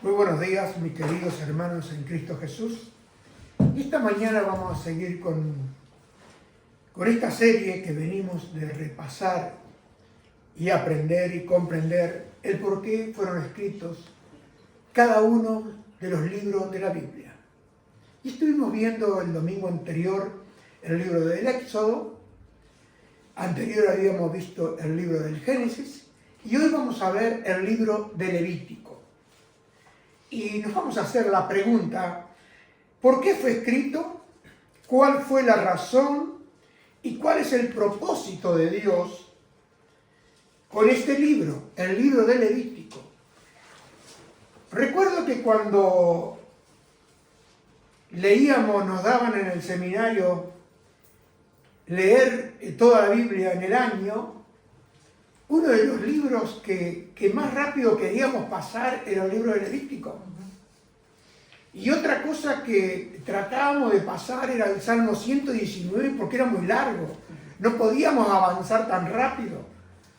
Muy buenos días, mis queridos hermanos en Cristo Jesús. Esta mañana vamos a seguir con esta serie que venimos de repasar y aprender y comprender el por qué fueron escritos cada uno de los libros de la Biblia. Y estuvimos viendo el domingo anterior el libro del Éxodo, anterior habíamos visto el libro del Génesis, y hoy vamos a ver el libro de Levítico. Y nos vamos a hacer la pregunta, ¿por qué fue escrito? ¿Cuál fue la razón? ¿Y cuál es el propósito de Dios con este libro, el libro de Levítico? Recuerdo que cuando leíamos, nos daban en el seminario leer toda la Biblia en el año, uno de los libros que más rápido queríamos pasar era el libro de Levítico. Y otra cosa que tratábamos de pasar era el Salmo 119 porque era muy largo. No podíamos avanzar tan rápido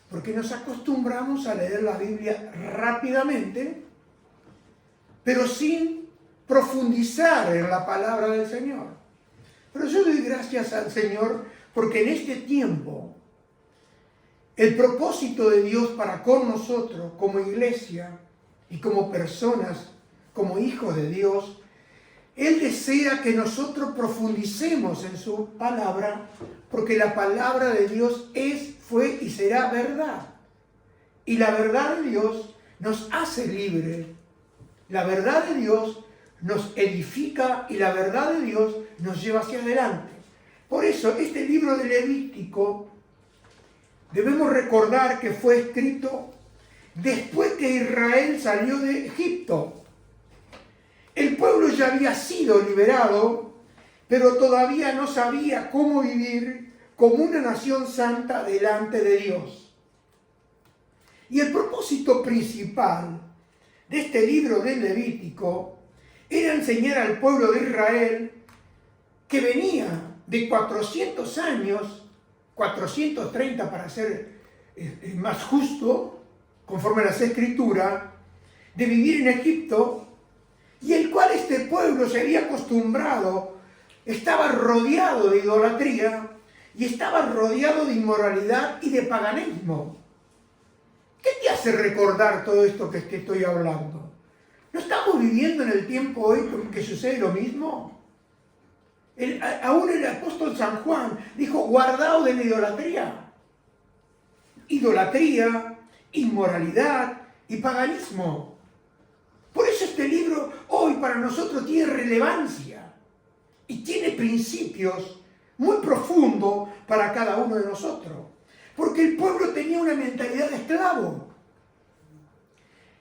porque nos acostumbramos a leer la Biblia rápidamente, pero sin profundizar en la palabra del Señor. Pero yo doy gracias al Señor porque en este tiempo el propósito de Dios para con nosotros como iglesia y como personas, como hijos de Dios, Él desea que nosotros profundicemos en su palabra, porque la palabra de Dios es, fue y será verdad. Y la verdad de Dios nos hace libres. La verdad de Dios nos edifica y la verdad de Dios nos lleva hacia adelante. Por eso este libro de Levítico debemos recordar que fue escrito después que Israel salió de Egipto. El pueblo ya había sido liberado, pero todavía no sabía cómo vivir como una nación santa delante de Dios. Y el propósito principal de este libro de Levítico era enseñar al pueblo de Israel que venía de 400 años, 430 para ser más justo, conforme a las Escrituras, de vivir en Egipto, y el cual este pueblo se había acostumbrado, estaba rodeado de idolatría y estaba rodeado de inmoralidad y de paganismo. ¿Qué te hace recordar todo esto que te estoy hablando? ¿No estamos viviendo en el tiempo hoy que sucede lo mismo? Aún el apóstol San Juan dijo, guardaos de la idolatría. Idolatría, inmoralidad y paganismo. Por eso este libro hoy para nosotros tiene relevancia y tiene principios muy profundos para cada uno de nosotros. Porque el pueblo tenía una mentalidad de esclavo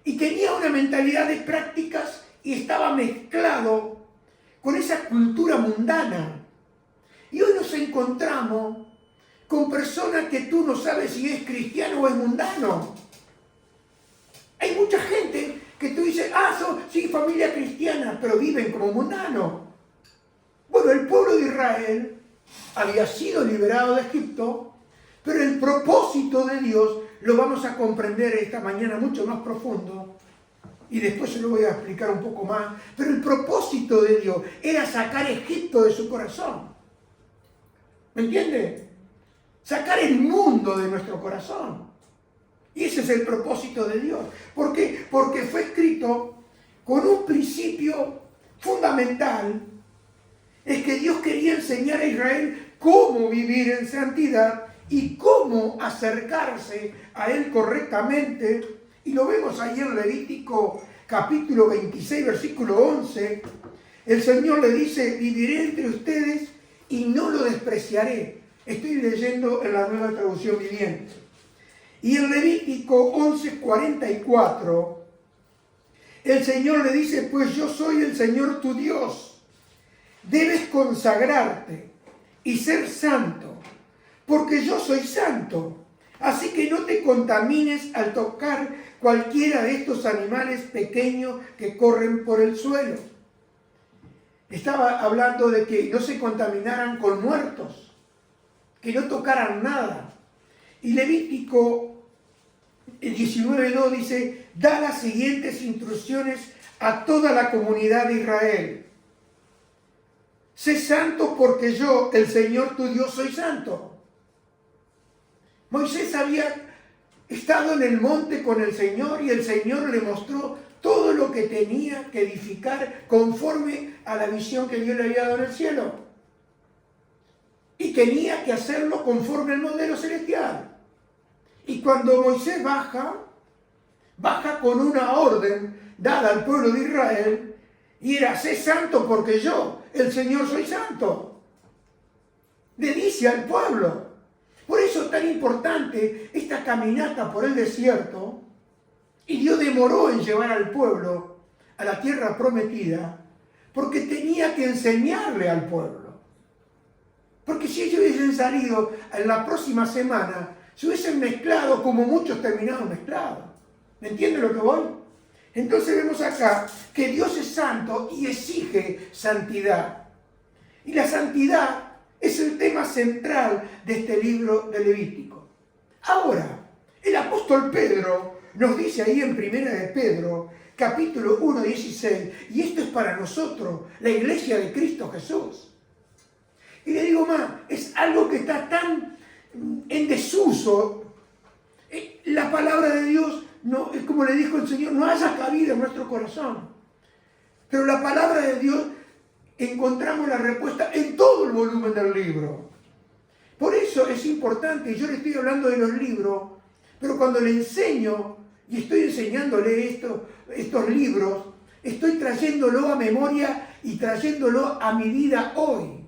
y tenía una mentalidad de prácticas y estaba mezclado con esa cultura mundana. Y hoy nos encontramos con personas que tú no sabes si es cristiano o es mundano. Hay mucha gente que tú dices, sí, familia cristiana, pero viven como mundanos. Bueno, el pueblo de Israel había sido liberado de Egipto, pero el propósito de Dios lo vamos a comprender esta mañana mucho más profundo, y después se lo voy a explicar un poco más, pero el propósito de Dios era sacar Egipto de su corazón. ¿Me entiende? Sacar el mundo de nuestro corazón. Y ese es el propósito de Dios. ¿Por qué? Porque fue escrito con un principio fundamental. Es que Dios quería enseñar a Israel cómo vivir en santidad y cómo acercarse a Él correctamente. Y lo vemos ahí en Levítico capítulo 26, versículo 11. El Señor le dice, viviré entre ustedes y no lo despreciaré. Estoy leyendo en la Nueva Traducción Viviente. Y en Levítico 11:44, el Señor le dice, pues yo soy el Señor tu Dios. Debes consagrarte y ser santo, porque yo soy santo. Así que no te contamines al tocar cualquiera de estos animales pequeños que corren por el suelo. Estaba hablando de que no se contaminaran con muertos, que no tocaran nada. Y Levítico 19:2 dice, da las siguientes instrucciones a toda la comunidad de Israel: sé santo porque yo, el Señor tu Dios, soy santo. Moisés había estado en el monte con el Señor y el Señor le mostró todo lo que tenía que edificar conforme a la visión que Dios le había dado en el cielo. Y tenía que hacerlo conforme al modelo celestial. Y cuando Moisés baja con una orden dada al pueblo de Israel, y era: sé santo porque yo, el Señor, soy santo. Le dice al pueblo. Por eso es tan importante esta caminata por el desierto, y Dios demoró en llevar al pueblo a la tierra prometida, porque tenía que enseñarle al pueblo. Porque si ellos hubiesen salido en la próxima semana, se hubiesen mezclado como muchos terminaron mezclados. ¿Me entienden lo que voy? Entonces vemos acá que Dios es santo y exige santidad. Y la santidad es el tema central de este libro de Levítico. Ahora, el apóstol Pedro nos dice ahí en Primera de Pedro, capítulo 1, 16, y esto es para nosotros, la iglesia de Cristo Jesús. Y le digo más, es algo que está tan en desuso. La palabra de Dios, no, es como le dijo el Señor, no haya cabida en nuestro corazón. Pero la palabra de Dios, encontramos la respuesta en todo el volumen del libro. Por eso es importante, yo le estoy hablando de los libros, pero cuando le enseño y estoy enseñándole estos libros, estoy trayéndolo a memoria y trayéndolo a mi vida hoy,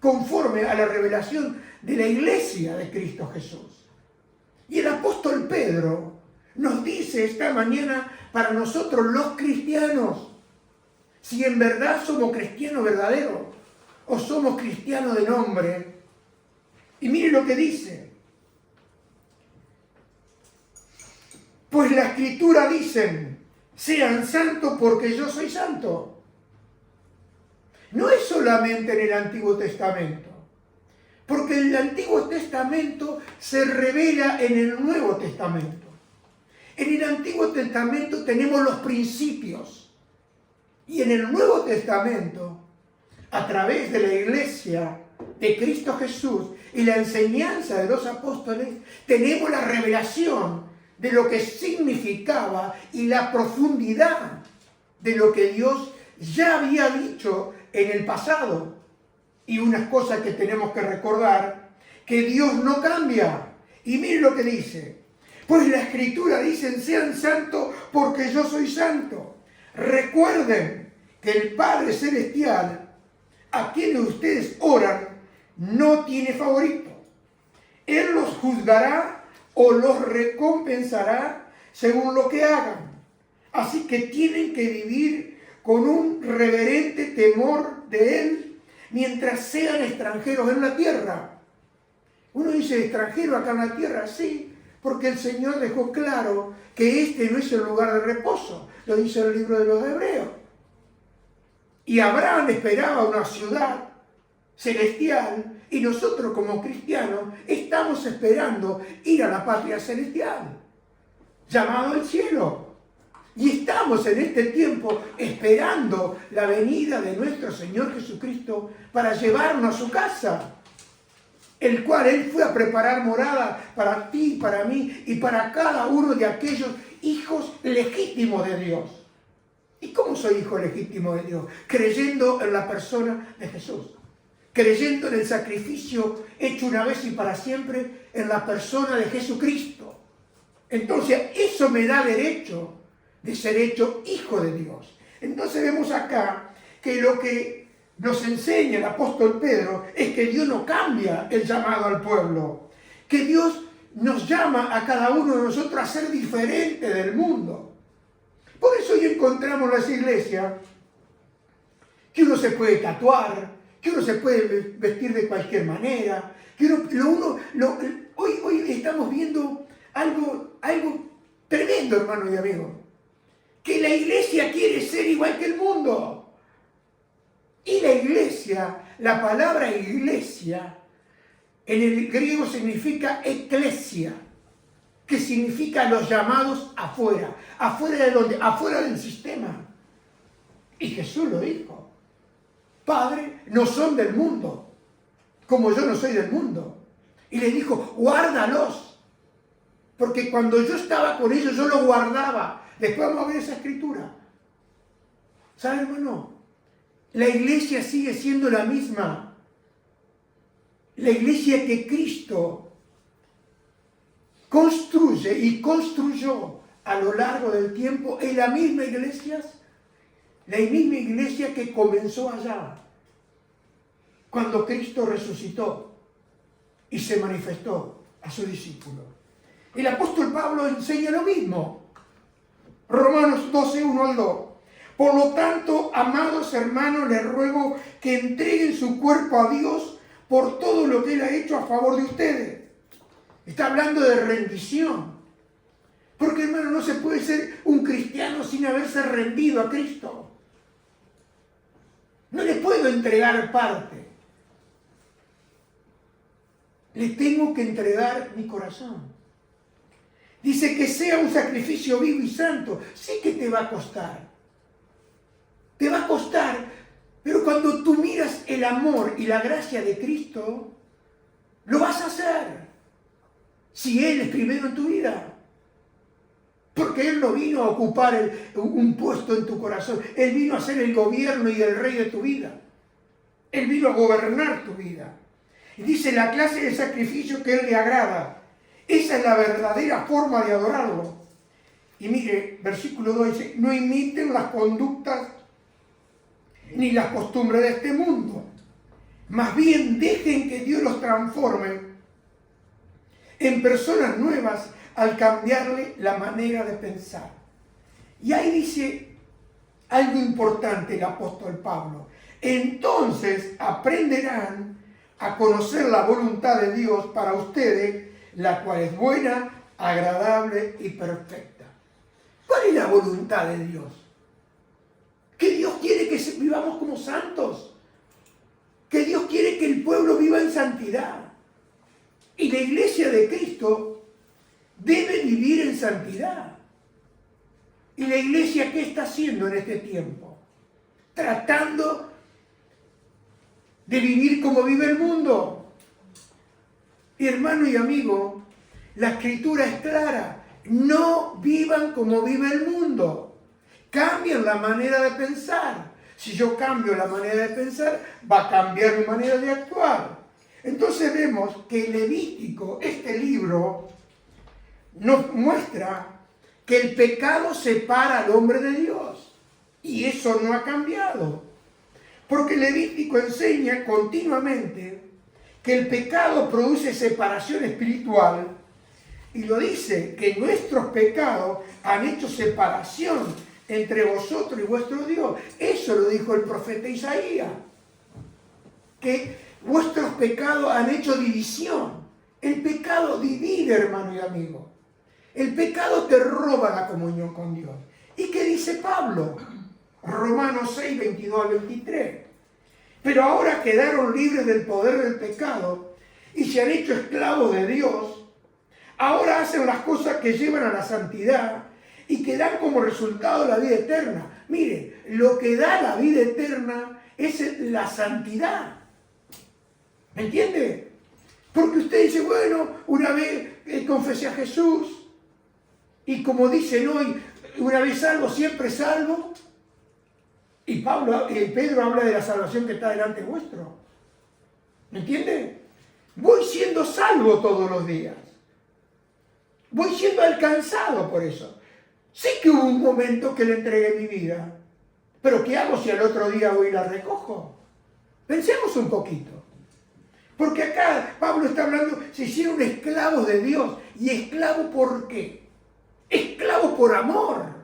conforme a la revelación de la iglesia de Cristo Jesús. Y el apóstol Pedro nos dice esta mañana, para nosotros los cristianos, si en verdad somos cristianos verdaderos o somos cristianos de nombre. Y mire lo que dice: pues la Escritura dice: sean santos porque yo soy santo. No es solamente en el Antiguo Testamento, porque el Antiguo Testamento se revela en el Nuevo Testamento. En el Antiguo Testamento tenemos los principios. Y en el Nuevo Testamento, a través de la iglesia de Cristo Jesús y la enseñanza de los apóstoles, tenemos la revelación de lo que significaba y la profundidad de lo que Dios ya había dicho en el pasado. Y unas cosas que tenemos que recordar, que Dios no cambia. Y miren lo que dice: pues la Escritura dice: sean santos porque yo soy santo. Recuerden que el Padre Celestial, a quienes ustedes oran, no tiene favorito. Él los juzgará o los recompensará según lo que hagan. Así que tienen que vivir con un reverente temor de Él mientras sean extranjeros en la tierra. Uno dice: extranjero acá en la tierra, sí, porque el Señor dejó claro que este no es el lugar de reposo. Lo dice el libro de los Hebreos. Y Abraham esperaba una ciudad celestial, y nosotros como cristianos estamos esperando ir a la patria celestial, llamado el cielo. Y estamos en este tiempo esperando la venida de nuestro Señor Jesucristo para llevarnos a su casa, el cual Él fue a preparar morada para ti, para mí y para cada uno de aquellos hijos legítimos de Dios. ¿Y cómo soy hijo legítimo de Dios? Creyendo en la persona de Jesús. Creyendo en el sacrificio hecho una vez y para siempre en la persona de Jesucristo. Entonces, eso me da derecho de ser hecho hijo de Dios. Entonces vemos acá que lo que nos enseña el apóstol Pedro es que Dios no cambia el llamado al pueblo. Que Dios nos llama a cada uno de nosotros a ser diferente del mundo. Por eso hoy encontramos en las iglesias que uno se puede tatuar, que uno se puede vestir de cualquier manera, que hoy estamos viendo algo tremendo, hermano y amigo, que la iglesia quiere ser igual que el mundo. Y la iglesia, la palabra iglesia, en el griego significa eclesia, que significa los llamados afuera. ¿Afuera de dónde? Afuera del sistema. Y Jesús lo dijo. Padre, no son del mundo, como yo no soy del mundo. Y le dijo, guárdalos. Porque cuando yo estaba con ellos, yo los guardaba. Después vamos a ver esa escritura. ¿Sabe, hermano? La iglesia sigue siendo la misma. La iglesia que Cristo construye y construyó a lo largo del tiempo es la misma iglesia que comenzó allá, cuando Cristo resucitó y se manifestó a su discípulo. El apóstol Pablo enseña lo mismo. Romanos 12, 1 al 2. Por lo tanto, amados hermanos, les ruego que entreguen su cuerpo a Dios por todo lo que Él ha hecho a favor de ustedes. Está hablando de rendición. Porque, hermano, no se puede ser un cristiano sin haberse rendido a Cristo. No le puedo entregar parte. Le tengo que entregar mi corazón. Dice que sea un sacrificio vivo y santo. Sí que te va a costar. Te va a costar, pero cuando tú miras el amor y la gracia de Cristo, lo vas a hacer. Si Él es primero en tu vida. Porque Él no vino a ocupar un puesto en tu corazón. Él vino a ser el gobierno y el rey de tu vida. Él vino a gobernar tu vida. Y dice la clase de sacrificio que Él le agrada. Esa es la verdadera forma de adorarlo. Y mire, versículo 2 dice, no imiten las conductas ni las costumbres de este mundo. Más bien dejen que Dios los transforme en personas nuevas al cambiarle la manera de pensar. Y ahí dice algo importante el apóstol Pablo. Entonces aprenderán a conocer la voluntad de Dios para ustedes, la cual es buena, agradable y perfecta. ¿Cuál es la voluntad de Dios? Que Dios quiere que vivamos como santos. Que Dios quiere que el pueblo viva en santidad. Y la iglesia de Cristo debe vivir en santidad. ¿Y la iglesia qué está haciendo en este tiempo? Tratando de vivir como vive el mundo. Y hermano y amigo, la escritura es clara. No vivan como vive el mundo. Cambien la manera de pensar. Si yo cambio la manera de pensar, va a cambiar mi manera de actuar. Entonces vemos que Levítico, este libro, nos muestra que el pecado separa al hombre de Dios. Y eso no ha cambiado. Porque Levítico enseña continuamente que el pecado produce separación espiritual. Y lo dice, que nuestros pecados han hecho separación entre vosotros y vuestro Dios. Eso lo dijo el profeta Isaías. Que vuestros pecados han hecho división. El pecado divide, hermano y amigo. El pecado te roba la comunión con Dios. ¿Y qué dice Pablo? Romanos 6, 22 al 23. Pero ahora quedaron libres del poder del pecado y se han hecho esclavos de Dios. Ahora hacen las cosas que llevan a la santidad y que dan como resultado la vida eterna. Mire, lo que da la vida eterna es la santidad. ¿Me entiende? Porque usted dice, bueno, una vez confesé a Jesús y como dicen hoy, una vez salvo, siempre salvo. Y Pedro habla de la salvación que está delante vuestro. ¿Me entiende? Voy siendo salvo todos los días. Voy siendo alcanzado por eso. Sí que hubo un momento que le entregué mi vida. Pero ¿qué hago si al otro día voy y la recojo? Pensemos un poquito. Porque acá Pablo está hablando, se hicieron esclavos de Dios. ¿Y esclavo por qué? Esclavo por amor.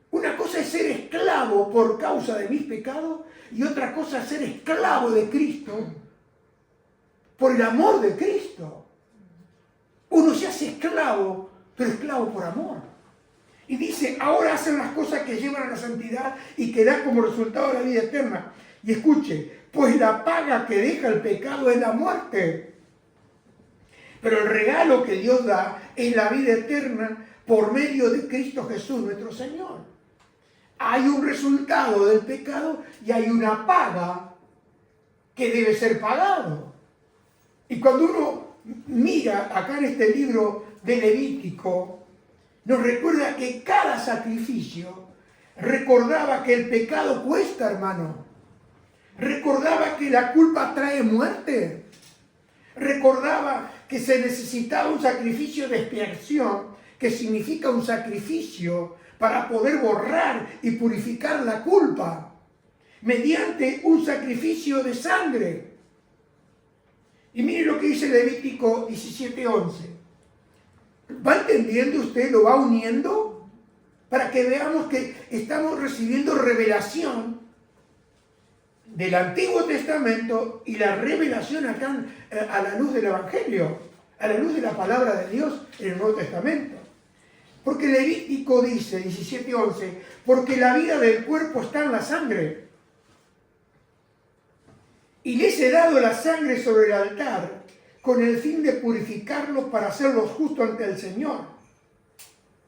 Una cosa es ser esclavo por causa de mis pecados y otra cosa es ser esclavo de Cristo por el amor de Cristo. Uno se hace esclavo, pero esclavo por amor. Y dice, ahora hacen las cosas que llevan a la santidad y que dan como resultado la vida eterna. Y escuche, pues la paga que deja el pecado es la muerte. Pero el regalo que Dios da es la vida eterna por medio de Cristo Jesús, nuestro Señor. hay un resultado del pecado y hay una paga que debe ser pagado. Y cuando uno mira acá en este libro de Levítico, nos recuerda que cada sacrificio recordaba que el pecado cuesta, hermano. Recordaba que la culpa trae muerte. Recordaba que se necesitaba un sacrificio de expiación, que significa un sacrificio para poder borrar y purificar la culpa, mediante un sacrificio de sangre. Y mire lo que dice Levítico 17:11. ¿Va entendiendo usted? ¿Lo va uniendo? Para que veamos que estamos recibiendo revelación del Antiguo Testamento y la revelación acá a la luz del Evangelio, a la luz de la palabra de Dios en el Nuevo Testamento. Porque Levítico dice, 17:11, porque la vida del cuerpo está en la sangre. Y les he dado la sangre sobre el altar con el fin de purificarlos para hacerlos justos ante el Señor.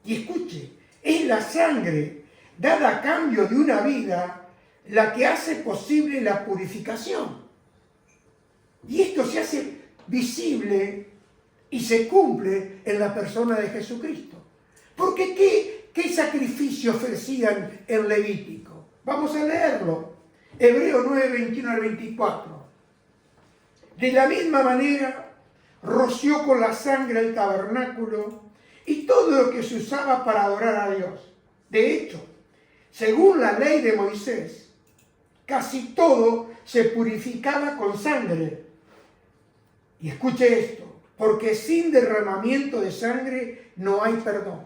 Y escuche, es la sangre dada a cambio de una vida la que hace posible la purificación. Y esto se hace visible y se cumple en la persona de Jesucristo. Porque ¿qué sacrificio ofrecían en Levítico? Vamos a leerlo. Hebreos 9, 21 al 24. De la misma manera, roció con la sangre el tabernáculo y todo lo que se usaba para adorar a Dios. De hecho, según la ley de Moisés, casi todo se purificaba con sangre. Y escuche esto, porque sin derramamiento de sangre no hay perdón.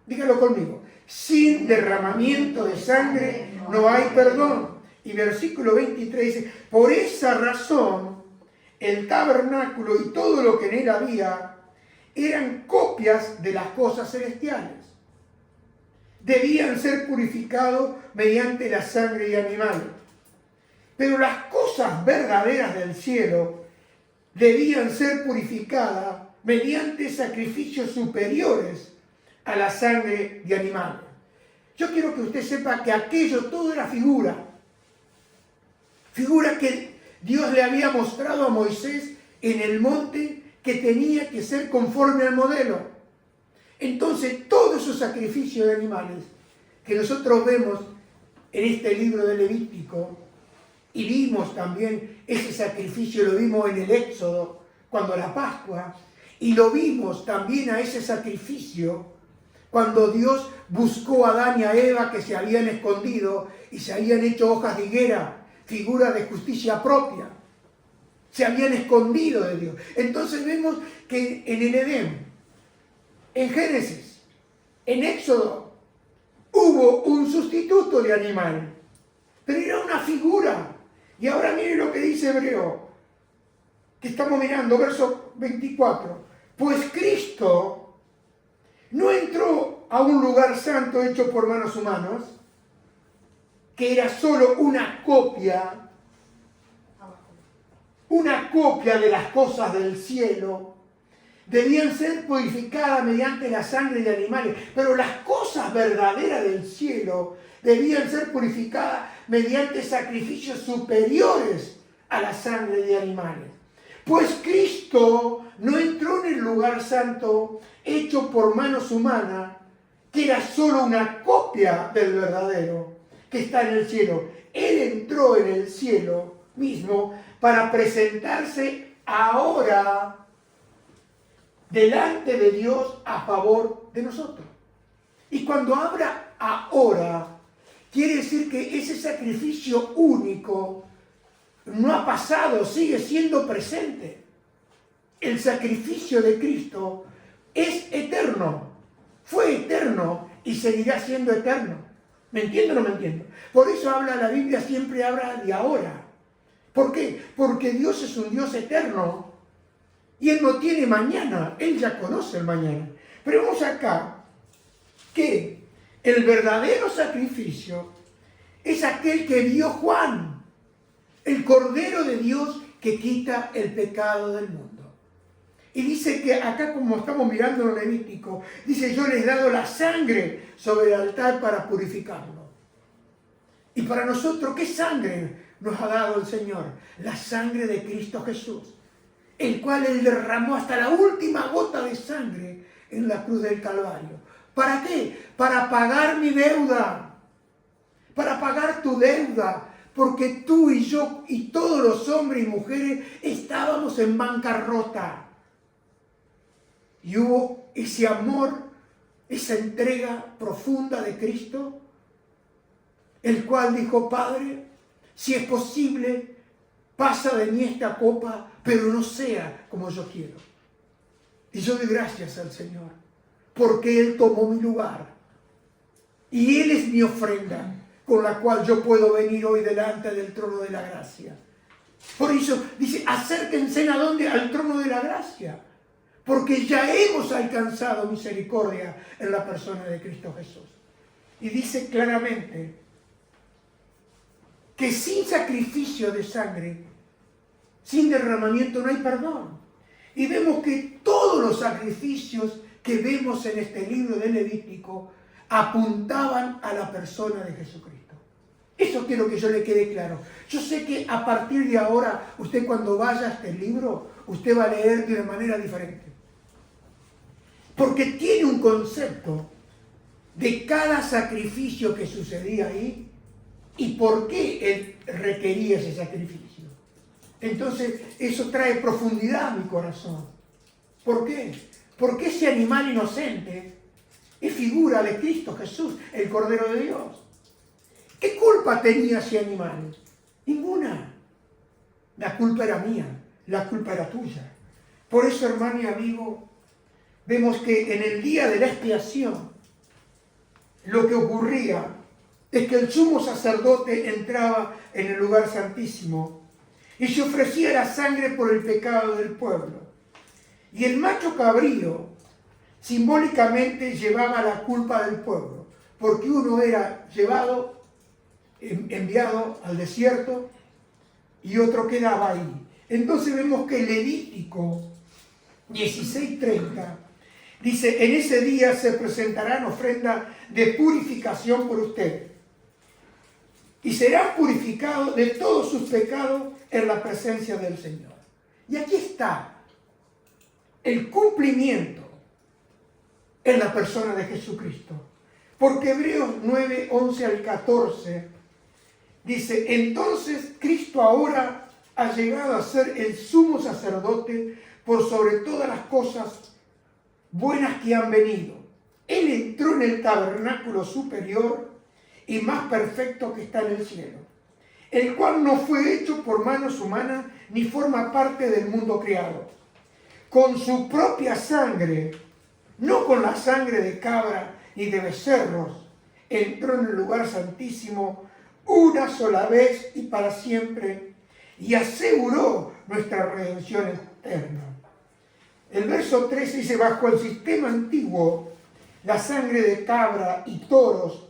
Dígalo conmigo, sin derramamiento de sangre no hay perdón. Y versículo 23 dice, por esa razón el tabernáculo y todo lo que en él había eran copias de las cosas celestiales. Debían ser purificados mediante la sangre de animales. Pero las cosas verdaderas del cielo debían ser purificadas mediante sacrificios superiores a la sangre de animales. Yo quiero que usted sepa que aquello todo era figura que Dios le había mostrado a Moisés en el monte, que tenía que ser conforme al modelo. Entonces, todos esos sacrificios de animales que nosotros vemos en este libro de Levítico, y vimos también ese sacrificio, lo vimos en el Éxodo, cuando la Pascua, y lo vimos también a ese sacrificio cuando Dios buscó a Adán y a Eva, que se habían escondido y se habían hecho hojas de higuera, figura de justicia propia. Se habían escondido de Dios. Entonces vemos que en el Edén, en Génesis, en Éxodo, hubo un sustituto de animal, pero era una figura. Y ahora mire lo que dice Hebreo, que estamos mirando, verso 24. Pues Cristo no entró a un lugar santo hecho por manos humanas, que era solo una copia de las cosas del cielo. Debían ser purificadas mediante la sangre de animales, pero las cosas verdaderas del cielo debían ser purificadas mediante sacrificios superiores a la sangre de animales. Pues Cristo no entró en el lugar santo hecho por manos humanas, que era solo una copia del verdadero que está en el cielo. Él entró en el cielo mismo para presentarse ahora delante de Dios a favor de nosotros. Y cuando habla ahora, quiere decir que ese sacrificio único no ha pasado, sigue siendo presente. El sacrificio de Cristo es eterno, fue eterno y seguirá siendo eterno. ¿Me entiendo o no me entiendo? Por eso la Biblia siempre habla de ahora. ¿Por qué? Porque Dios es un Dios eterno y Él no tiene mañana, Él ya conoce el mañana. Pero vemos acá que el verdadero sacrificio es aquel que vio Juan, el Cordero de Dios que quita el pecado del mundo. Y dice que acá, como estamos mirando en Levítico, dice, yo les he dado la sangre sobre el altar para purificarlo. Y para nosotros, ¿qué sangre nos ha dado el Señor? La sangre de Cristo Jesús, el cual Él derramó hasta la última gota de sangre en la cruz del Calvario. ¿Para qué? Para pagar mi deuda, para pagar tu deuda, porque tú y yo y todos los hombres y mujeres estábamos en bancarrota. Y hubo ese amor, esa entrega profunda de Cristo, el cual dijo: Padre, si es posible, pasa de mí esta copa, pero no sea como yo quiero. Y yo doy gracias al Señor, porque Él tomó mi lugar. Y Él es mi ofrenda, con la cual yo puedo venir hoy delante del trono de la gracia. Por eso dice: acérquense ¿a dónde? Al trono de la gracia. Porque ya hemos alcanzado misericordia en la persona de Cristo Jesús. Y dice claramente que sin sacrificio de sangre, sin derramamiento, no hay perdón. Y vemos que todos los sacrificios que vemos en este libro de Levítico apuntaban a la persona de Jesucristo. Eso quiero que yo le quede claro. Yo sé que a partir de ahora, usted cuando vaya a este libro, usted va a leer de una manera diferente. Porque tiene un concepto de cada sacrificio que sucedía ahí y por qué Él requería ese sacrificio. Entonces, eso trae profundidad a mi corazón. ¿Por qué? Porque ese animal inocente es figura de Cristo Jesús, el Cordero de Dios. ¿Qué culpa tenía ese animal? Ninguna. La culpa era mía, la culpa era tuya. Por eso, hermano y amigo, vemos que en el día de la expiación, lo que ocurría es que el sumo sacerdote entraba en el lugar santísimo y se ofrecía la sangre por el pecado del pueblo. Y el macho cabrío simbólicamente llevaba la culpa del pueblo, porque uno era llevado, enviado al desierto y otro quedaba ahí. Entonces vemos que Levítico 16:30 dice: en ese día se presentarán ofrendas de purificación por usted y serán purificados de todos sus pecados en la presencia del Señor. Y aquí está el cumplimiento en la persona de Jesucristo. Porque Hebreos 9, 11 al 14 dice: entonces Cristo ahora ha llegado a ser el sumo sacerdote por sobre todas las cosas buenas que han venido. Él entró en el tabernáculo superior y más perfecto que está en el cielo, el cual no fue hecho por manos humanas ni forma parte del mundo creado. Con su propia sangre, no con la sangre de cabra y de becerros, entró en el lugar santísimo una sola vez y para siempre, y aseguró nuestra redención eterna. El verso 13 dice: bajo el sistema antiguo, la sangre de cabra y toros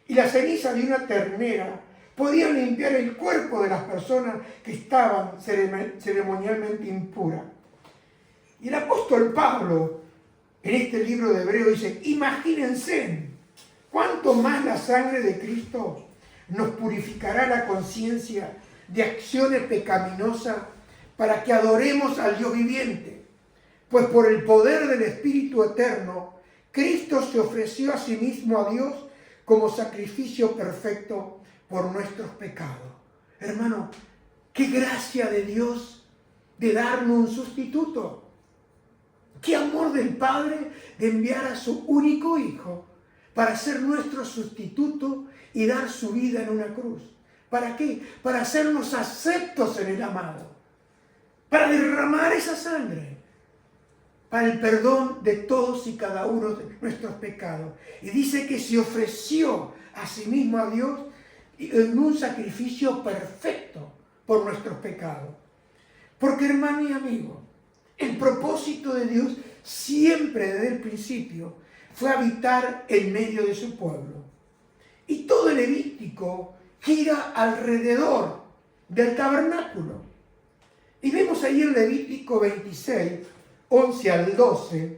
y la ceniza de una ternera podían limpiar el cuerpo de las personas que estaban ceremonialmente impuras. Y el apóstol Pablo, en este libro de Hebreos, dice: imagínense cuánto más la sangre de Cristo nos purificará la conciencia de acciones pecaminosas para que adoremos al Dios viviente. Pues por el poder del Espíritu Eterno, Cristo se ofreció a sí mismo a Dios como sacrificio perfecto por nuestros pecados. Hermano, qué gracia de Dios de darnos un sustituto. Qué amor del Padre de enviar a su único Hijo para ser nuestro sustituto y dar su vida en una cruz. ¿Para qué? Para hacernos aceptos en el amado. Para derramar esa sangre. Para el perdón de todos y cada uno de nuestros pecados. Y dice que se ofreció a sí mismo a Dios en un sacrificio perfecto por nuestros pecados. Porque, hermano y amigo, el propósito de Dios siempre desde el principio fue habitar en medio de su pueblo. Y todo el Levítico gira alrededor del tabernáculo. Y vemos ahí en Levítico 26, 11 al 12,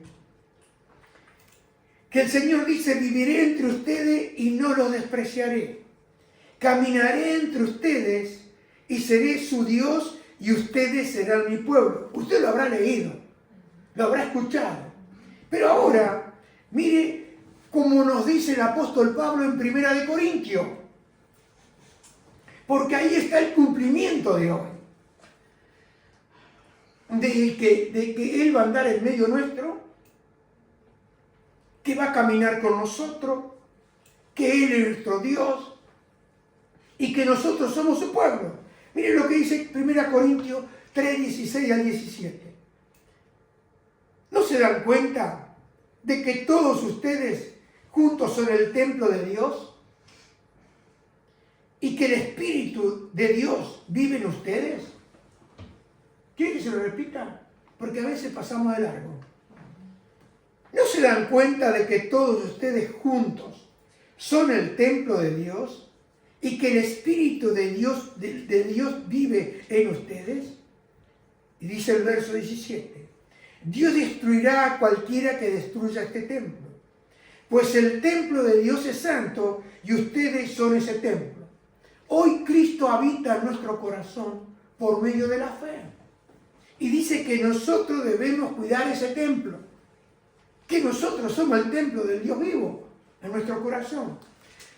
que el Señor dice: viviré entre ustedes y no los despreciaré. caminaré entre ustedes y seré su Dios y ustedes serán mi pueblo. Usted lo habrá leído, lo habrá escuchado. Pero ahora, mire como nos dice el apóstol Pablo en 1 Corintios, porque ahí está el cumplimiento de hoy, de que Él va a andar en medio nuestro, que va a caminar con nosotros, que Él es nuestro Dios y que nosotros somos su pueblo. Miren lo que dice 1 Corintios 3, 16 al 17. ¿No se dan cuenta de que todos ustedes juntos son el templo de Dios y que el Espíritu de Dios vive en ustedes? ¿Quieren que se lo repita? Porque a veces pasamos de largo. ¿No se dan cuenta de que todos ustedes juntos son el templo de Dios y que el Espíritu de Dios vive en ustedes? Y dice el verso 17, Dios destruirá a cualquiera que destruya este templo, pues el templo de Dios es santo y ustedes son ese templo. Hoy Cristo habita en nuestro corazón por medio de la fe. Y dice que nosotros debemos cuidar ese templo, que nosotros somos el templo del Dios vivo en nuestro corazón.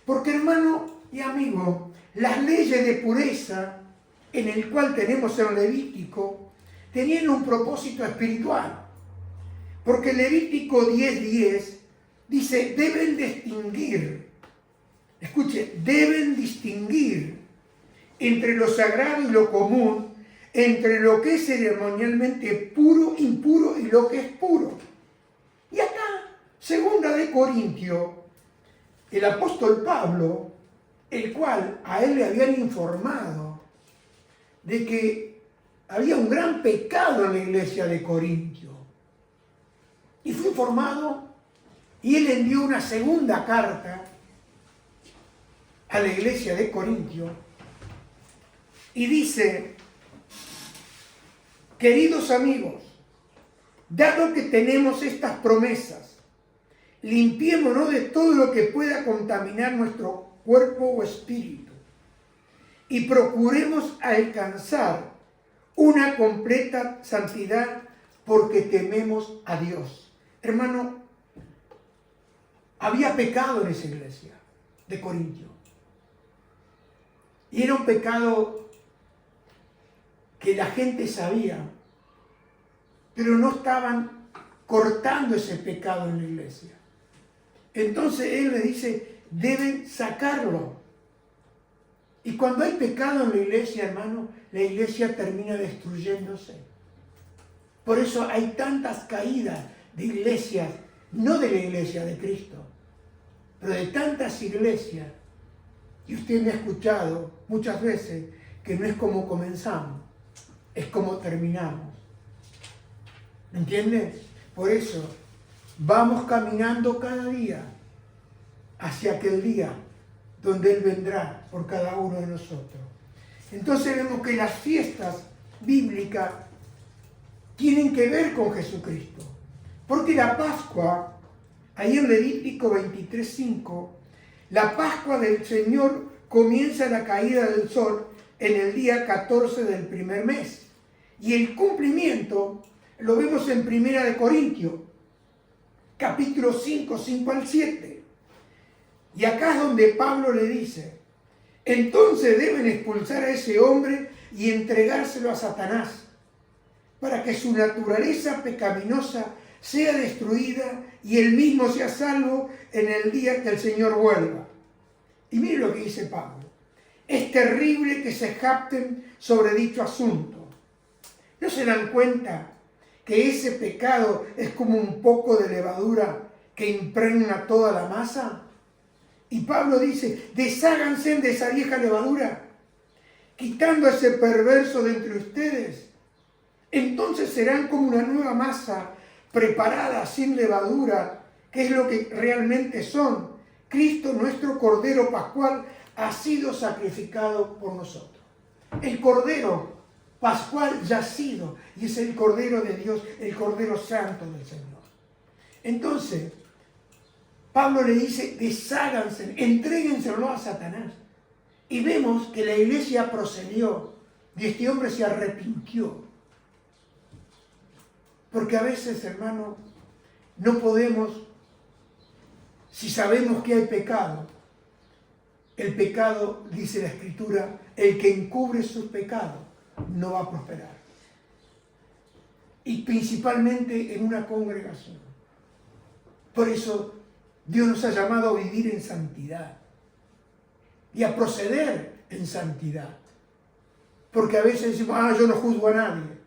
Porque, hermano y amigo, las leyes de pureza en el cual tenemos el Levítico tenían un propósito espiritual. Porque Levítico 10:10 dice, deben distinguir, escuche, deben distinguir entre lo sagrado y lo común, entre lo que es ceremonialmente puro, impuro y lo que es puro. Y acá, 2 Corintios, el apóstol Pablo, el cual a él le habían informado de que había un gran pecado en la iglesia de Corintio. Y fue informado y él envió una segunda carta a la iglesia de Corintio y dice, queridos amigos, dado que tenemos estas promesas, limpiémonos de todo lo que pueda contaminar nuestro cuerpo o espíritu y procuremos alcanzar una completa santidad porque tememos a Dios. Hermano, había pecado en esa iglesia de Corintio. Y era un pecado que la gente sabía, pero no estaban cortando ese pecado en la iglesia. Entonces él le dice, deben sacarlo. Y cuando hay pecado en la iglesia, hermano, la iglesia termina destruyéndose. Por eso hay tantas caídas de iglesias, no de la iglesia de Cristo, pero de tantas iglesias. Y usted me ha escuchado muchas veces que no es como comenzamos, es como terminamos. ¿Me entiendes? Por eso vamos caminando cada día hacia aquel día donde Él vendrá por cada uno de nosotros. Entonces vemos que las fiestas bíblicas tienen que ver con Jesucristo. Porque la Pascua, ahí en Levítico 23:5, la Pascua del Señor comienza a la caída del sol en el día 14 del primer mes. Y el cumplimiento lo vemos en 1 Corintios, capítulo 5, 5 al 7. Y acá es donde Pablo le dice, entonces deben expulsar a ese hombre y entregárselo a Satanás, para que su naturaleza pecaminosa sea destruida y él mismo sea salvo en el día que el Señor vuelva. Y mire lo que dice Pablo. Es terrible que se jacten sobre dicho asunto. ¿No se dan cuenta que ese pecado es como un poco de levadura que impregna toda la masa? Y Pablo dice, desháganse de esa vieja levadura, quitando a ese perverso de entre ustedes. Entonces serán como una nueva masa preparada sin levadura, que es lo que realmente son. Cristo, nuestro Cordero Pascual, ha sido sacrificado por nosotros. El Cordero Pascual ya ha sido, y es el Cordero de Dios, el Cordero Santo del Señor. Entonces, Pablo le dice, desháganse, entréguenselo a Satanás. Y vemos que la iglesia procedió y este hombre se arrepintió. Porque a veces, hermano, no podemos, si sabemos que hay pecado, el pecado, dice la Escritura, el que encubre sus pecados no va a prosperar. Y principalmente en una congregación. Por eso Dios nos ha llamado a vivir en santidad y a proceder en santidad. Porque a veces decimos, yo no juzgo a nadie.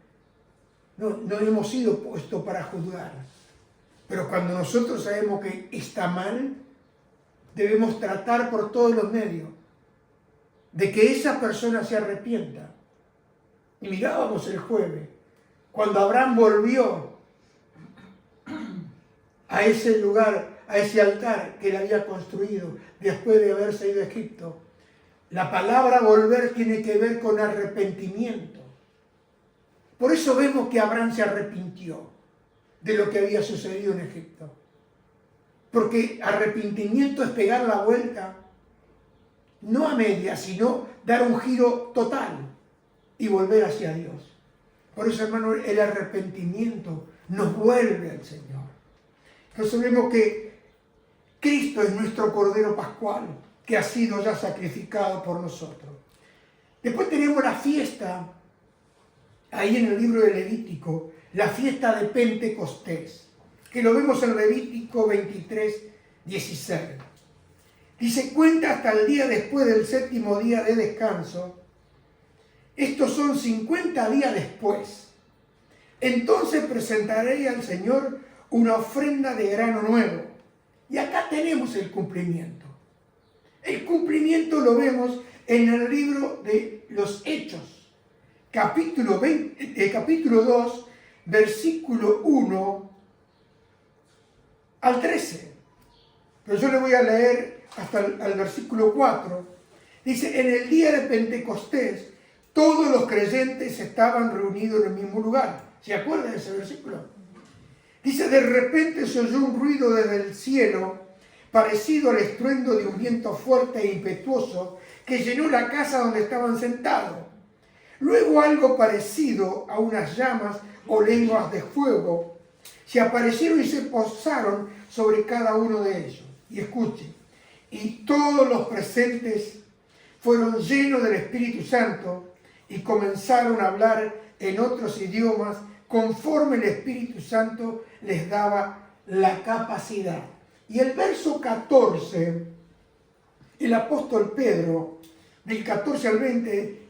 No hemos sido puestos para juzgar. Pero cuando nosotros sabemos que está mal, debemos tratar por todos los medios de que esa persona se arrepienta. Y mirábamos el jueves, cuando Abraham volvió a ese lugar, a ese altar que él había construido después de haberse ido a Egipto. La palabra volver tiene que ver con arrepentimiento. Por eso vemos que Abraham se arrepintió de lo que había sucedido en Egipto. Porque arrepentimiento es pegar la vuelta, no a media, sino dar un giro total y volver hacia Dios. Por eso, hermano, el arrepentimiento nos vuelve al Señor. Entonces vemos que Cristo es nuestro Cordero Pascual, que ha sido ya sacrificado por nosotros. Después tenemos la fiesta, ahí en el libro de Levítico, la fiesta de Pentecostés, que lo vemos en Levítico 23, 16. Dice, cuenta hasta el día después del séptimo día de descanso. Estos son 50 días después. Entonces presentaré al Señor una ofrenda de grano nuevo. Y acá tenemos el cumplimiento. El cumplimiento lo vemos en el libro de los Hechos, capítulo 2, versículo 1 al 13. Pero yo le voy a leer hasta el versículo 4. Dice, en el día de Pentecostés, todos los creyentes estaban reunidos en el mismo lugar. ¿Se acuerdan de ese versículo? Dice, de repente se oyó un ruido desde el cielo, parecido al estruendo de un viento fuerte e impetuoso, que llenó la casa donde estaban sentados. Luego algo parecido a unas llamas o lenguas de fuego se aparecieron y se posaron sobre cada uno de ellos. Y escuchen, y todos los presentes fueron llenos del Espíritu Santo y comenzaron a hablar en otros idiomas conforme el Espíritu Santo les daba la capacidad. Y el verso 14, el apóstol Pedro, del 14 al 20,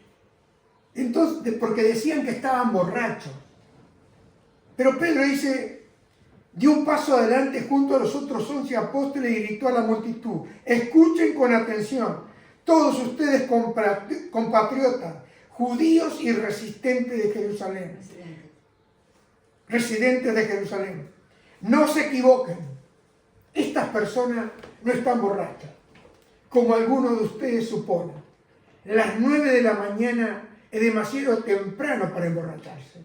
entonces, porque decían que estaban borrachos. Pero Pedro dice, dio un paso adelante junto a los otros 11 apóstoles y gritó a la multitud, escuchen con atención, todos ustedes compatriotas, judíos y residentes de Jerusalén. Residentes de Jerusalén. No se equivoquen. Estas personas no están borrachas, como algunos de ustedes suponen. Las 9 de la mañana es demasiado temprano para emborracharse.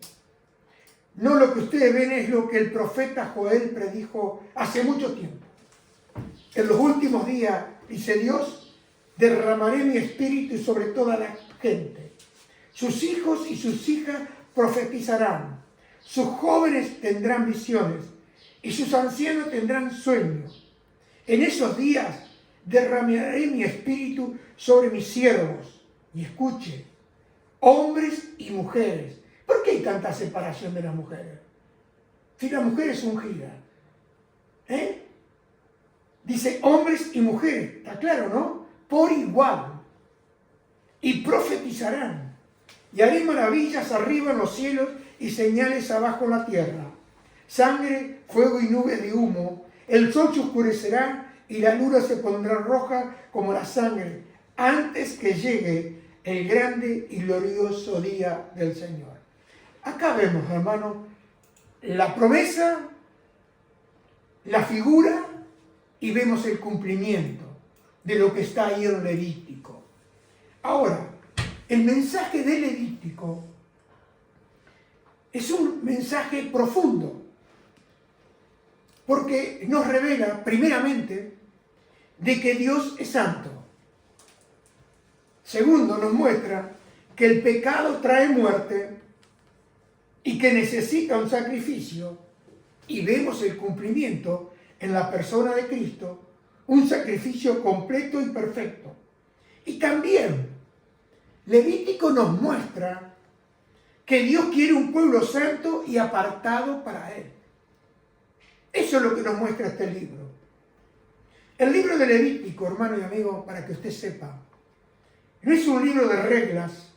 No, lo que ustedes ven es lo que el profeta Joel predijo hace mucho tiempo. En los últimos días, dice Dios, derramaré mi espíritu sobre toda la gente. Sus hijos y sus hijas profetizarán. Sus jóvenes tendrán visiones y sus ancianos tendrán sueños. En esos días derramaré mi espíritu sobre mis siervos. Y escuche, hombres y mujeres. ¿Por qué hay tanta separación de las mujeres? Si la mujer es ungida. Dice hombres y mujeres, está claro, ¿no? Por igual. Y profetizarán. Y haré maravillas arriba en los cielos y señales abajo en la tierra. Sangre, fuego y nubes de humo. El sol se oscurecerá y la luna se pondrá roja como la sangre, antes que llegue el grande y glorioso día del Señor. Acá vemos, hermano, la promesa, la figura y vemos el cumplimiento de lo que está ahí en Levítico. Ahora, el mensaje de Levítico es un mensaje profundo, porque nos revela, primeramente, de que Dios es santo. Segundo, nos muestra que el pecado trae muerte y que necesita un sacrificio. Y vemos el cumplimiento en la persona de Cristo, un sacrificio completo y perfecto. Y también Levítico nos muestra que Dios quiere un pueblo santo y apartado para Él. Eso es lo que nos muestra este libro. El libro de Levítico, hermano y amigo, para que usted sepa, no es un libro de reglas,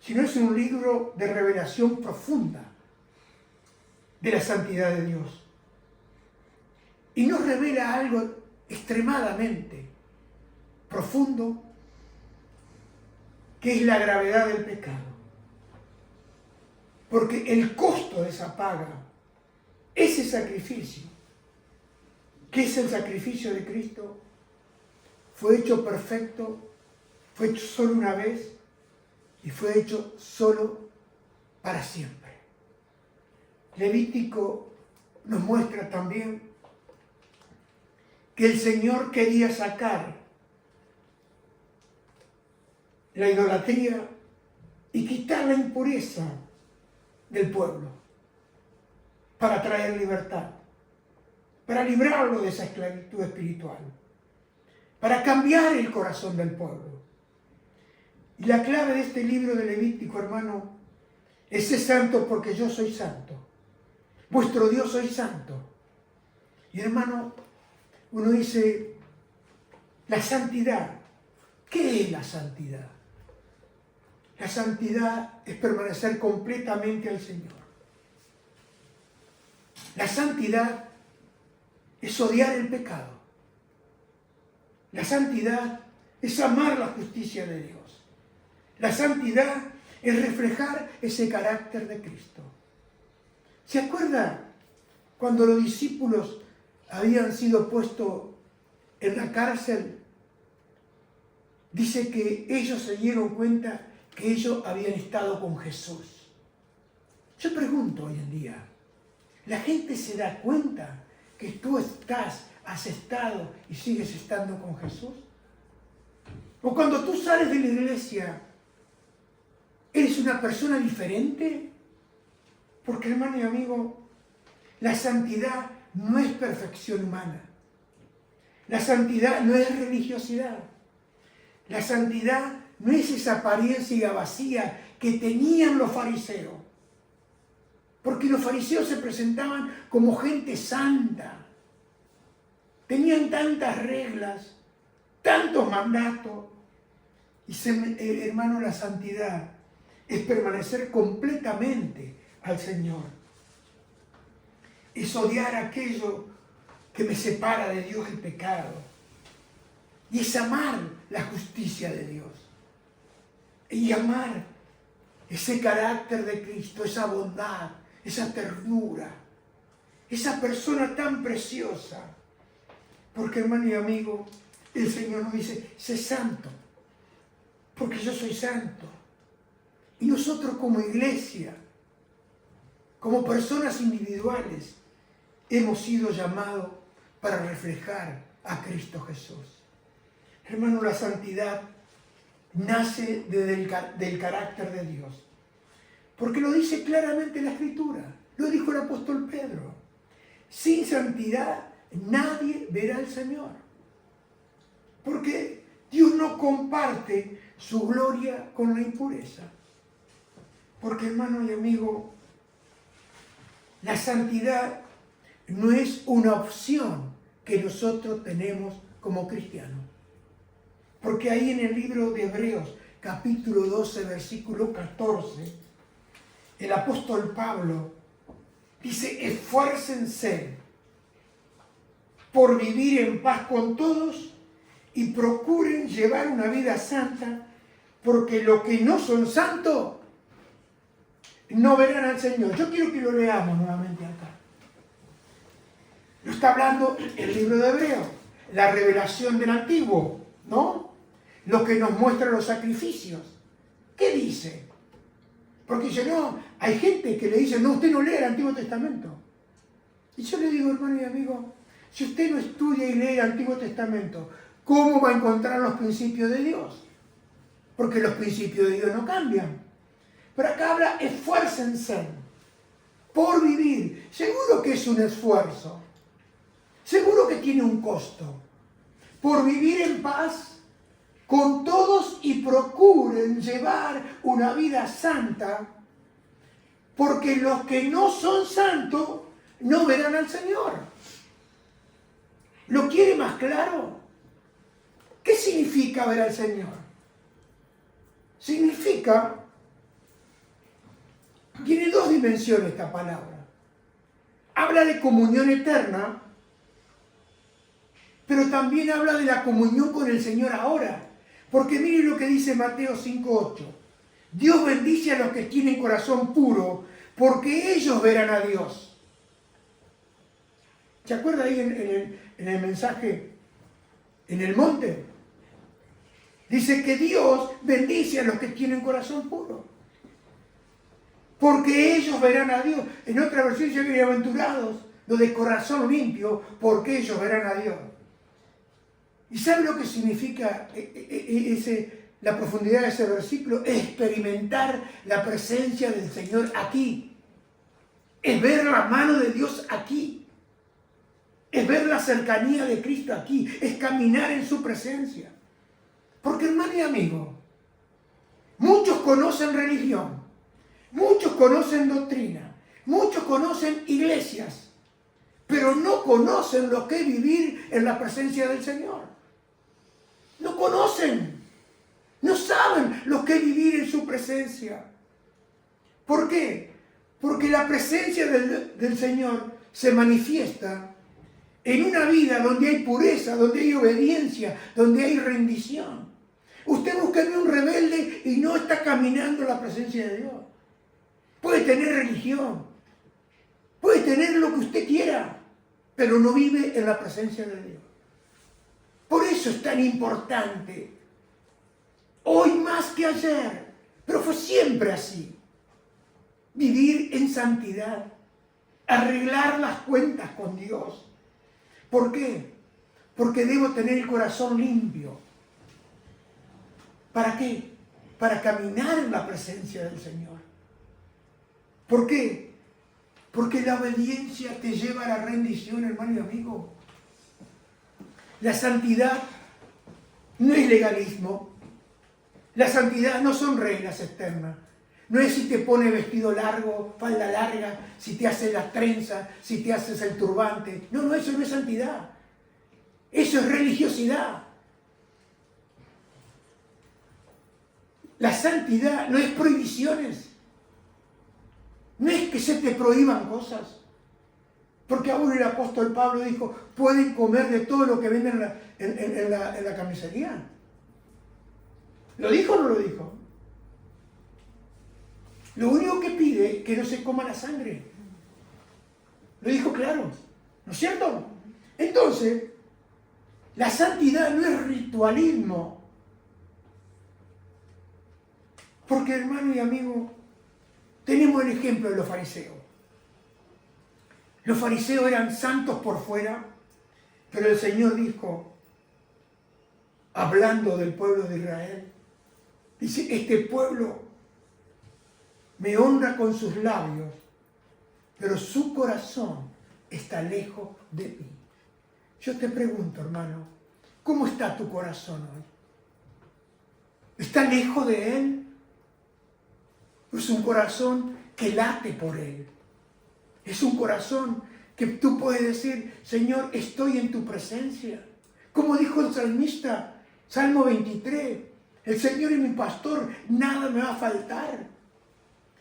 sino es un libro de revelación profunda de la santidad de Dios. Y nos revela algo extremadamente profundo, que es la gravedad del pecado. Porque el costo de esa paga, ese sacrificio, que es el sacrificio de Cristo, fue hecho perfecto, fue hecho solo una vez y fue hecho solo para siempre. Levítico nos muestra también que el Señor quería sacar la idolatría y quitar la impureza del pueblo para traer libertad, para librarlo de esa esclavitud espiritual, para cambiar el corazón del pueblo. Y la clave de este libro de Levítico, hermano, es ser santo porque yo soy santo. Vuestro Dios soy santo. Y hermano, uno dice, la santidad. ¿Qué es la santidad? La santidad es permanecer completamente al Señor. La santidad es odiar el pecado. La santidad es amar la justicia de Dios. La santidad es reflejar ese carácter de Cristo. ¿Se acuerda cuando los discípulos habían sido puestos en la cárcel? Dice que ellos se dieron cuenta que ellos habían estado con Jesús. Yo pregunto hoy en día, ¿la gente se da cuenta que tú has estado y sigues estando con Jesús? O cuando tú sales de la iglesia, ¿eres una persona diferente? Porque, hermano y amigo, la santidad no es perfección humana. La santidad no es religiosidad. La santidad no es esa apariencia vacía que tenían los fariseos. Porque los fariseos se presentaban como gente santa. Tenían tantas reglas, tantos mandatos. Y hermano, la santidad es permanecer completamente al Señor. Es odiar aquello que me separa de Dios, el pecado. Y es amar la justicia de Dios. Y amar ese carácter de Cristo, esa bondad, esa ternura, esa persona tan preciosa. Porque, hermano y amigo, el Señor nos dice, sé santo, porque yo soy santo. Y nosotros como iglesia, como personas individuales, hemos sido llamados para reflejar a Cristo Jesús. Hermano, la santidad nace del carácter de Dios. Porque lo dice claramente la Escritura. Lo dijo el apóstol Pedro. Sin santidad nadie verá al Señor. Porque Dios no comparte su gloria con la impureza. Porque, hermano y amigo, la santidad no es una opción que nosotros tenemos como cristianos. Porque ahí en el libro de Hebreos, capítulo 12, versículo 14, el apóstol Pablo dice, esfuércense por vivir en paz con todos y procuren llevar una vida santa, porque los que no son santos no verán al Señor. Yo quiero que lo leamos nuevamente acá. Lo está hablando el libro de Hebreos, la revelación del Antiguo, ¿no? Lo que nos muestra los sacrificios. ¿Qué dice? Porque dice, no, hay gente que le dice, no, usted no lee el Antiguo Testamento. Y yo le digo, hermano y amigo, si usted no estudia y lee el Antiguo Testamento, ¿cómo va a encontrar los principios de Dios? porque los principios de Dios no cambian. Pero acá habla, esfuércense por vivir. Seguro que es un esfuerzo. Seguro que tiene un costo. Por vivir en paz con todos y procuren llevar una vida santa, porque los que no son santos no verán al Señor. ¿Lo quiere más claro? ¿Qué significa ver al Señor? Significa, tiene dos dimensiones esta palabra. Habla de comunión eterna, pero también habla de la comunión con el Señor ahora. Porque miren lo que dice Mateo 5:8. Dios bendice a los que tienen corazón puro, porque ellos verán a Dios. ¿Se acuerda ahí en el mensaje en el monte? Dice que Dios bendice a los que tienen corazón puro, porque ellos verán a Dios. En otra versión dice, bienaventurados los de corazón limpio, porque ellos verán a Dios. ¿Y sabe lo que significa la profundidad de ese versículo? Experimentar la presencia del Señor aquí. Es ver la mano de Dios aquí. Es ver la cercanía de Cristo aquí. Es caminar en su presencia. Porque, hermano y amigo, muchos conocen religión, muchos conocen doctrina, muchos conocen iglesias, pero no conocen lo que es vivir en la presencia del Señor. No conocen, no saben lo que es vivir en su presencia. ¿Por qué? Porque la presencia del Señor se manifiesta en una vida donde hay pureza, donde hay obediencia, donde hay rendición. Usted busca a un rebelde y no está caminando en la presencia de Dios. Puede tener religión, puede tener lo que usted quiera, pero no vive en la presencia de Dios. Por eso es tan importante, hoy más que ayer, pero fue siempre así, vivir en santidad, arreglar las cuentas con Dios. ¿Por qué? Porque debo tener el corazón limpio. ¿Para qué? Para caminar en la presencia del Señor. ¿Por qué? Porque la obediencia te lleva a la rendición, hermano y amigo. La santidad no es legalismo. La santidad no son reglas externas. No es si te pones vestido largo, falda larga, si te haces las trenzas, si te haces el turbante. No, eso no es santidad. Eso es religiosidad. La santidad no es prohibiciones. No es que se te prohíban cosas. Porque aún el apóstol Pablo dijo, pueden comer de todo lo que venden en la carnicería. ¿Lo dijo o no lo dijo? Lo único que pide es que no se coma la sangre. Lo dijo claro, ¿no es cierto? Entonces, la santidad no es ritualismo. Porque, hermano y amigo, tenemos el ejemplo de los fariseos. Los fariseos eran santos por fuera, pero el Señor dijo, hablando del pueblo de Israel, dice, este pueblo me honra con sus labios, pero su corazón está lejos de mí. Yo te pregunto, hermano, ¿cómo está tu corazón hoy? ¿Está lejos de Él? Es un corazón que late por Él. Es un corazón que tú puedes decir, Señor, estoy en tu presencia. Como dijo el salmista, Salmo 23, el Señor es mi pastor, nada me va a faltar.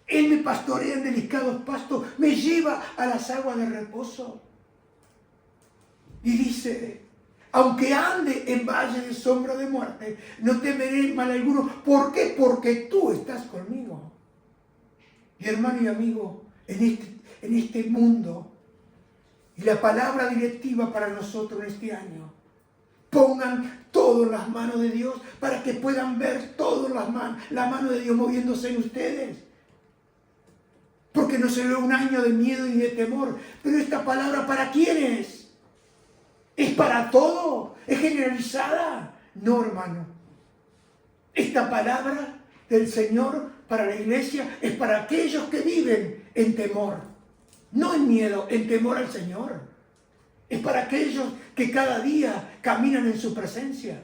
Él me pastorea en delicados pastos, me lleva a las aguas de reposo. Y dice, aunque ande en valle de sombra de muerte, no temeré mal alguno. ¿Por qué? Porque tú estás conmigo. Y hermano y amigo, en este mundo, y la palabra directiva para nosotros en este año, pongan todo en las manos de Dios para que puedan ver todo en la mano de Dios moviéndose en ustedes. Porque no se ve un año de miedo y de temor. Pero esta palabra, ¿para quién es? ¿Es para todo? ¿Es generalizada? No, hermano. Esta palabra del Señor para la iglesia es para aquellos que viven en temor. No en miedo, en temor al Señor. Es para aquellos que cada día caminan en su presencia.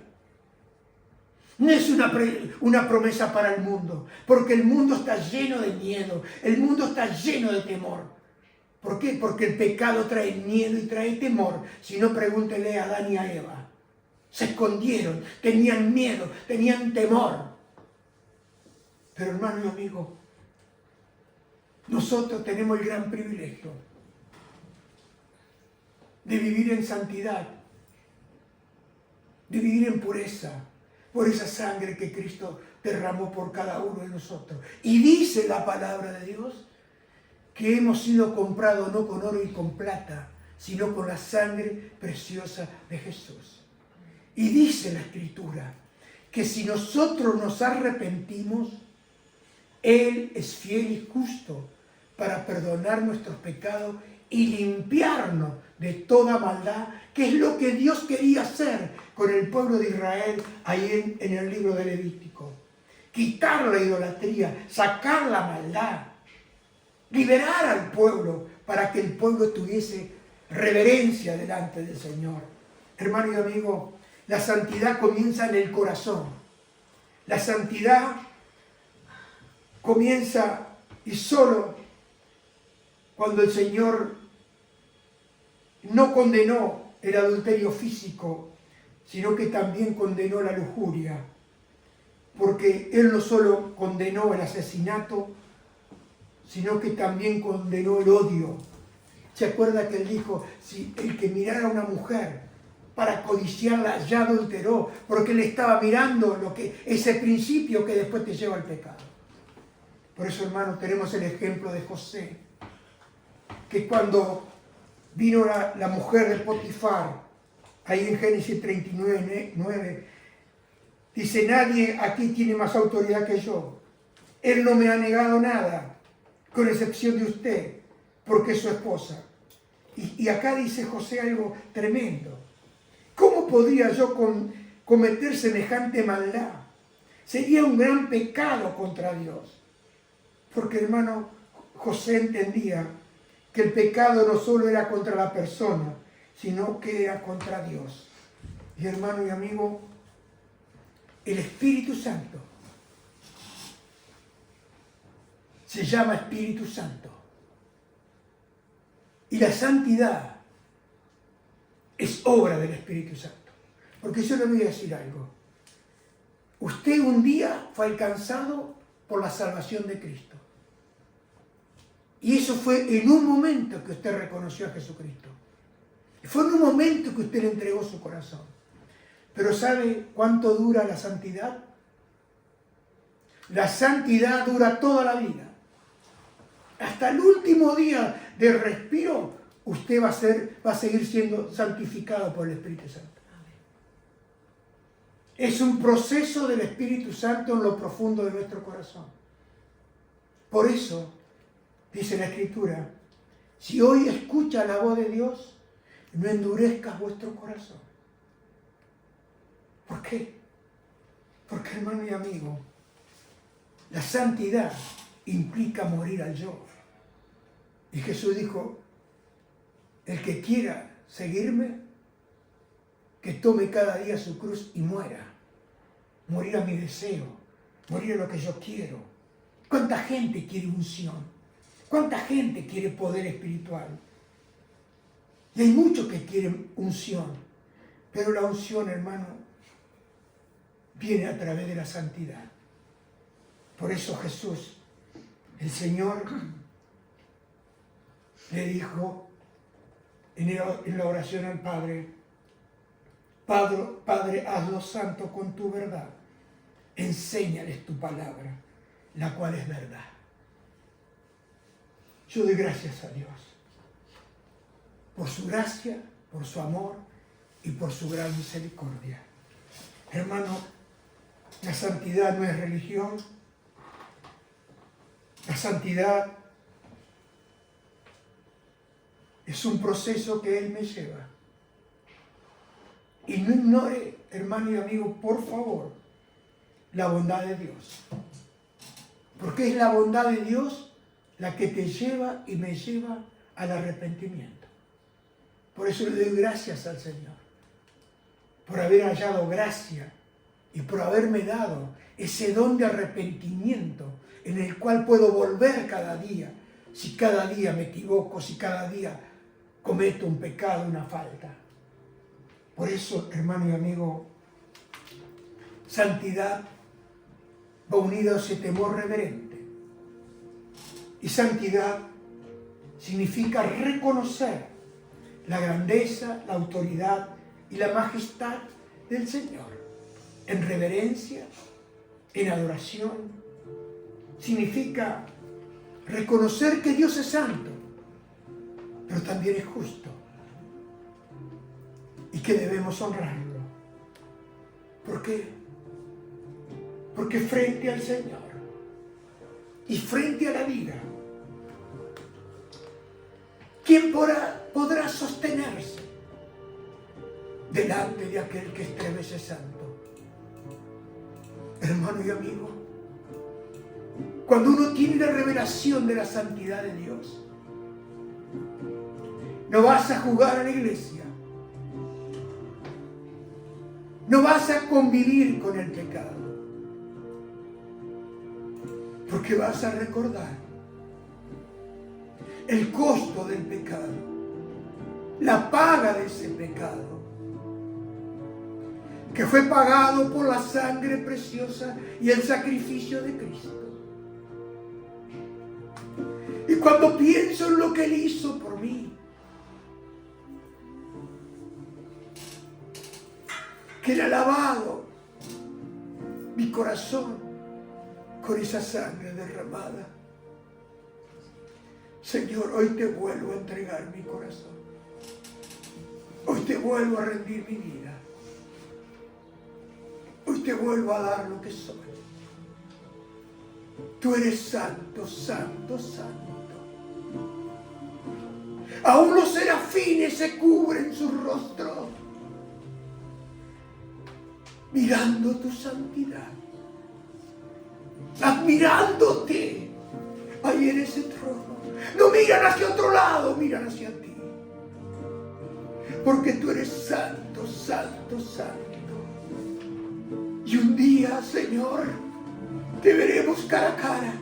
No es una promesa para el mundo, porque el mundo está lleno de miedo, el mundo está lleno de temor. ¿Por qué? Porque el pecado trae miedo y trae temor. Si no, pregúntele a Adán y a Eva. Se escondieron, tenían miedo, tenían temor. Pero hermano y amigo, nosotros tenemos el gran privilegio de vivir en santidad, de vivir en pureza, por esa sangre que Cristo derramó por cada uno de nosotros. Y dice la palabra de Dios que hemos sido comprados no con oro y con plata, sino con la sangre preciosa de Jesús. Y dice la Escritura que si nosotros nos arrepentimos, Él es fiel y justo para perdonar nuestros pecados y limpiarnos de toda maldad, que es lo que Dios quería hacer con el pueblo de Israel ahí en el libro de Levítico. Quitar la idolatría, sacar la maldad, liberar al pueblo para que el pueblo tuviese reverencia delante del Señor. Hermano y amigo, la santidad comienza en el corazón. La santidad comienza y solo cuando el Señor no condenó el adulterio físico, sino que también condenó la lujuria, porque Él no solo condenó el asesinato, sino que también condenó el odio. ¿Se acuerda que Él dijo, si el que mirara a una mujer para codiciarla ya adulteró, porque Él estaba mirando ese principio que después te lleva al pecado? Por eso, hermano, tenemos el ejemplo de José, que cuando vino la mujer de Potifar, ahí en Génesis 39:9, dice, nadie aquí tiene más autoridad que yo. Él no me ha negado nada, con excepción de usted, porque es su esposa. Y acá dice José algo tremendo. ¿Cómo podría yo cometer semejante maldad? Sería un gran pecado contra Dios. Porque, hermano, José entendía que el pecado no solo era contra la persona, sino que era contra Dios. Y hermano y amigo, el Espíritu Santo se llama Espíritu Santo. Y la santidad es obra del Espíritu Santo. Porque yo le voy a decir algo. Usted un día fue alcanzado por la salvación de Cristo. Y eso fue en un momento que usted reconoció a Jesucristo. Fue en un momento que usted le entregó su corazón. Pero ¿sabe cuánto dura la santidad? La santidad dura toda la vida. Hasta el último día de respiro, usted va a seguir siendo santificado por el Espíritu Santo. Es un proceso del Espíritu Santo en lo profundo de nuestro corazón. Por eso, dice la Escritura, si hoy escucha la voz de Dios, no endurezcas vuestro corazón. ¿Por qué? Porque, hermano y amigo, la santidad implica morir al yo. Y Jesús dijo, el que quiera seguirme, que tome cada día su cruz y muera. Morir a mi deseo, morir a lo que yo quiero. ¿Cuánta gente quiere unción? ¿Cuánta gente quiere poder espiritual? Y hay muchos que quieren unción, pero la unción, hermano, viene a través de la santidad. Por eso Jesús, el Señor, le dijo en la oración al Padre, Padre, hazlo santo con tu verdad. Enséñales tu palabra, la cual es verdad. Yo doy gracias a Dios por su gracia, por su amor y por su gran misericordia. Hermano, la santidad no es religión. La santidad es un proceso que Él me lleva. Y no ignore, hermano y amigo, por favor, la bondad de Dios. Porque es la bondad de Dios la que te lleva y me lleva al arrepentimiento. Por eso le doy gracias al Señor, por haber hallado gracia y por haberme dado ese don de arrepentimiento en el cual puedo volver cada día, si cada día me equivoco, si cada día cometo un pecado, una falta. Por eso, hermano y amigo, santidad va unida a ese temor reverente. Y santidad significa reconocer la grandeza, la autoridad y la majestad del Señor. En reverencia, en adoración. Significa reconocer que Dios es santo, pero también es justo. Y que debemos honrarlo. ¿Por qué? Porque frente al Señor y frente a la vida, ¿quién podrá sostenerse delante de aquel que es 3 veces santo? Hermano y amigo, cuando uno tiene la revelación de la santidad de Dios, no vas a jugar a la iglesia, no vas a convivir con el pecado, porque vas a recordar el costo del pecado, la paga de ese pecado, que fue pagado por la sangre preciosa y el sacrificio de Cristo. Y cuando pienso en lo que Él hizo por mí, que Él ha lavado mi corazón con esa sangre derramada, Señor, hoy te vuelvo a entregar mi corazón. Hoy te vuelvo a rendir mi vida. Hoy te vuelvo a dar lo que soy. Tú eres santo, santo, santo. Aún los serafines se cubren sus rostros mirando tu santidad, admirándote ahí en ese trono. No miran hacia otro lado, miran hacia ti. Porque tú eres santo, santo, santo. Y un día, Señor, te veremos cara a cara.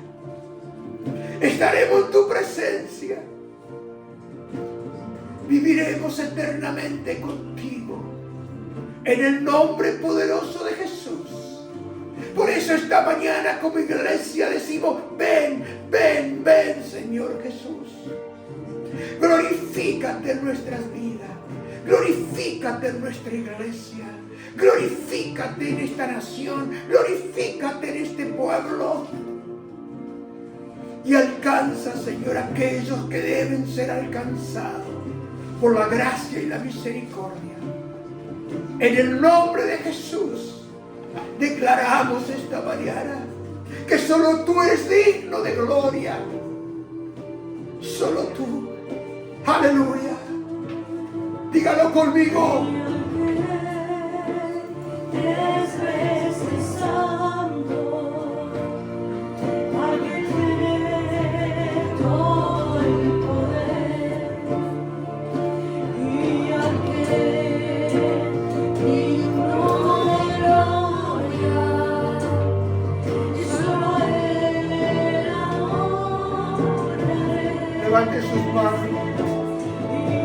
Estaremos en tu presencia. Viviremos eternamente contigo. En el nombre poderoso de Jesús. Por eso esta mañana como iglesia decimos, ven, ven, ven, Señor Jesús. Glorifícate en nuestras vidas. Glorifícate en nuestra iglesia. Glorifícate en esta nación. Glorifícate en este pueblo. Y alcanza, Señor, a aquellos que deben ser alcanzados por la gracia y la misericordia. En el nombre de Jesús, declaramos esta mañana que solo tú eres digno de gloria. Solo tú. Aleluya. Dígalo conmigo. Levante sus manos.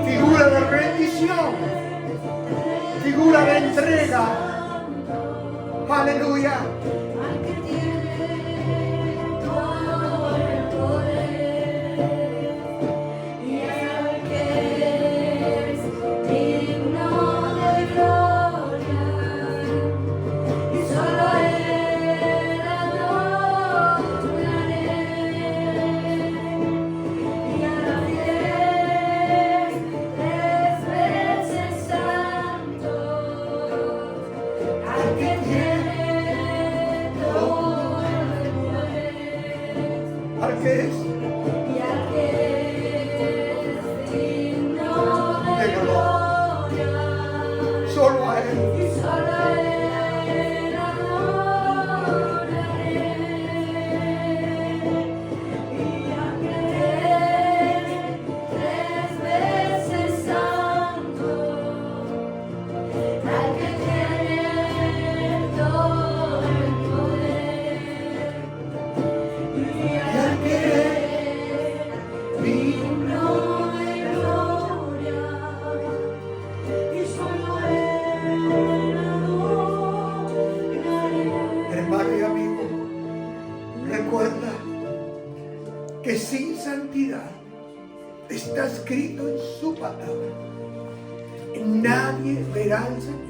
Figura de rendición. Figura de entrega. Aleluya. recuerda que sin santidad está escrito en su palabra. Nadie verá al Señor.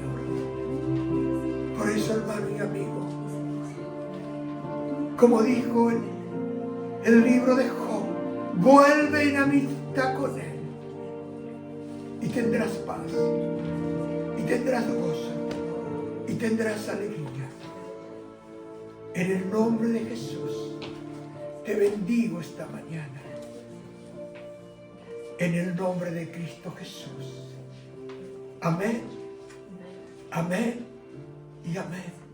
Por eso, hermano y amigo, como dijo el libro de Job, vuelve en amistad con Él y tendrás paz, y tendrás gozo, y tendrás alegría. En el nombre de Jesús, te bendigo esta mañana. En el nombre de Cristo Jesús. Amén. Amén y amén.